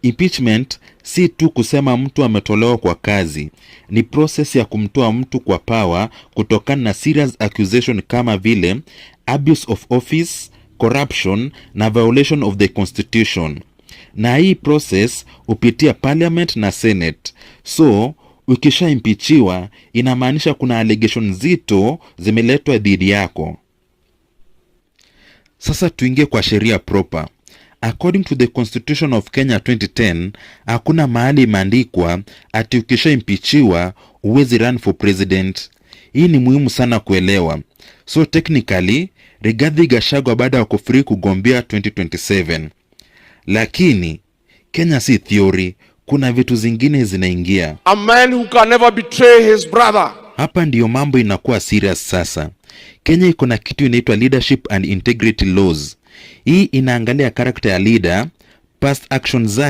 Impeachment si tu kusema mtu ametolewa kwa kazi, ni process ya kumtoa mtu kwa power kutokana na serious accusation kama vile abuse of office, corruption na violation of the constitution. Na hii process hupitia parliament na senate. So ukisha impeachiwa inamaanisha kuna allegation nzito zimeletwa dhidi yako. Sasa tuingie kwa sheria proper. According to the Constitution of Kenya 2010, hakuna mahali imeandikwa ati ukisha impeachiwa uwezi run for president. Hii ni muhimu sana kuelewa. So technically, Rigathi Gachagua bado wako free kugombea 2027. Lakini Kenya si theory, kuna vitu zingine zinaingia. A man who can never betray his brother. Hapa ndiyo mambo inakuwa serious sasa. Kenya iko na kitu inaitwa leadership and integrity laws. Hii inaangalia character ya leader, past actions zake